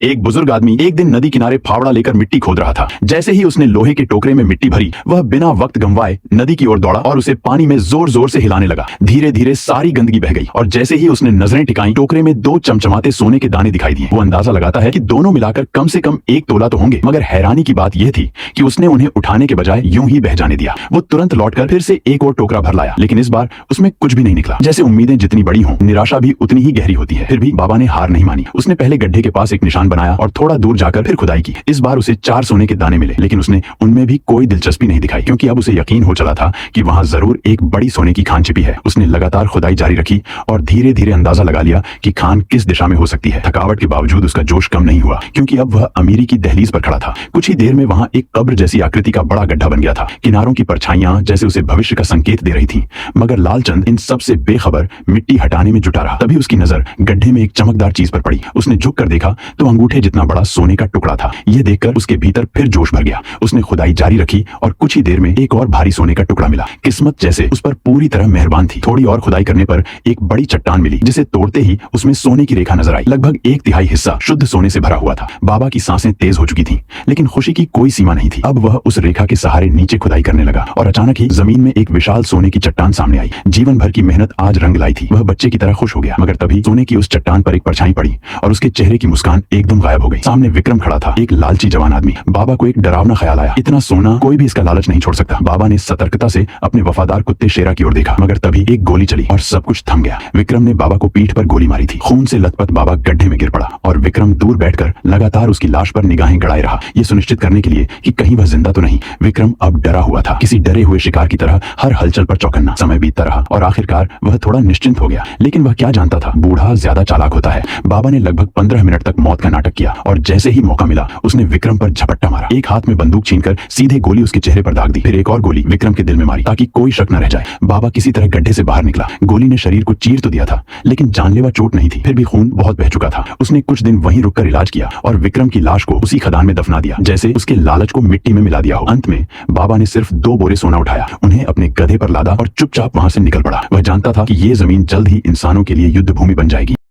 एक बुजुर्ग आदमी एक दिन नदी किनारे फावड़ा लेकर मिट्टी खोद रहा था। जैसे ही उसने लोहे के टोकरे में मिट्टी भरी, वह बिना वक्त गंवाए नदी की ओर दौड़ा और उसे पानी में जोर जोर से हिलाने लगा। धीरे धीरे सारी गंदगी बह गई और जैसे ही उसने नजरें टिकाई, टोकरे में दो चमचमाते सोने के दाने दिखाई दिए। वो अंदाजा लगाता है कि दोनों मिलाकर कम से कम 1 तोला तो होंगे, मगर हैरानी की बात यह थी कि उसने उन्हें उठाने के बजाय यूं ही बह जाने दिया। वो तुरंत लौटकर फिर से एक और टोकरा भर लाया, लेकिन इस बार उसमें कुछ भी नहीं निकला। जैसे उम्मीदें जितनी बड़ी हों, निराशा भी उतनी ही गहरी होती है। फिर भी बाबा ने हार नहीं मानी। उसने पहले गड्ढे के पास एक निशान बनाया और थोड़ा दूर जाकर फिर खुदाई की। इस बार उसे 4 सोने के दाने मिले, लेकिन उसने उनमें भी कोई दिलचस्पी नहीं दिखाई, क्योंकि अब उसे यकीन हो चला था कि वहां जरूर एक बड़ी सोने की खान छिपी है। उसने लगातार खुदाई जारी रखी और धीरे धीरे अंदाजा लगा लिया कि खान किस दिशा में हो सकती है। थकावट के बावजूद उसका जोश कम नहीं हुआ, क्योंकि अब वह अमीरी की दहलीज पर खड़ा था। कुछ ही देर में वहां एक कब्र जैसी आकृति का बड़ा गड्ढा बन गया था। किनारों की परछाइयां जैसे उसे भविष्य का संकेत दे रही थी, मगर लालचंद इन सब से बेखबर मिट्टी हटाने में जुटा रहा। तभी उसकी नजर गड्ढे में एक चमकदार चीज पर पड़ी। उसने झुक कर देखा तो अंगूठे जितना बड़ा सोने का टुकड़ा था। यह देखकर उसके भीतर फिर जोश भर गया। उसने खुदाई जारी रखी और कुछ ही देर में एक और भारी सोने का टुकड़ा मिला। किस्मत जैसे उस पर पूरी तरह मेहरबान थी। थोड़ी और खुदाई करने पर एक बड़ी चट्टान मिली, जिसे तोड़ते ही उसमें सोने की रेखा नजर आई। लगभग 1/3 हिस्सा शुद्ध सोने से भरा हुआ था। बाबा की सांसें तेज हो चुकी थीं, लेकिन खुशी की कोई सीमा नहीं थी। अब वह उस रेखा के सहारे नीचे खुदाई करने लगा और अचानक ही जमीन में एक विशाल सोने की चट्टान सामने आई। जीवन भर की मेहनत आज रंग लाई थी। वह बच्चे की तरह खुश हो गया, मगर तभी सोने की उस चट्टान पर एक परछाई पड़ी और उसके चेहरे की मुस्कान एकदम गायब हो गई। सामने विक्रम खड़ा था, एक लालची जवान आदमी। बाबा को एक डरावना ख्याल आया, इतना सोना कोई भी इसका लालच नहीं छोड़ सकता। बाबा ने सतर्कता से अपने वफादार कुत्ते शेरा की ओर देखा, मगर तभी एक गोली चली और सब कुछ थम गया। विक्रम ने बाबा को पीठ पर गोली मारी थी। खून से लथपथ बाबा गड्ढे में गिर पड़ा और विक्रम दूर बैठकर लगातार उसकी लाश पर निगाहें गड़ाए रहा, ये सुनिश्चित करने के लिए कि कहीं वह जिंदा तो नहीं। विक्रम अब डरा हुआ था, किसी डरे हुए शिकार की तरह हर हलचल पर चौकन्ना। समय बीतता रहा और आखिरकार वह थोड़ा निश्चिंत हो गया, लेकिन वह क्या जानता था, बूढ़ा ज्यादा चालाक होता है। बाबा ने लगभग 15 मिनट तक मौत का नाटक किया और जैसे ही मौका मिला उसने विक्रम पर झपट्टा मारा। एक हाथ में बंदूक छीनकर सीधे गोली उसके चेहरे पर दाग दी, फिर एक और गोली विक्रम के दिल में मारी ताकि कोई शक न रह जाए। बाबा किसी तरह गड्ढे से बाहर निकला। गोली ने शरीर को चीर तो दिया था, लेकिन जानलेवा चोट नहीं थी। फिर भी खून बहुत बह चुका था। उसने कुछ दिन वहीं रुककर इलाज किया और विक्रम की लाश को उसी खदान में दफना दिया, जैसे उसके लालच को मिट्टी में मिला दिया हो। अंत में बाबा ने सिर्फ 2 बोरे सोना उठाया, उन्हें अपने गधे पर लादा और चुपचाप वहां से निकल पड़ा। वह जानता था कि ये जमीन जल्द ही इंसानों के लिए युद्ध भूमि बन जाएगी।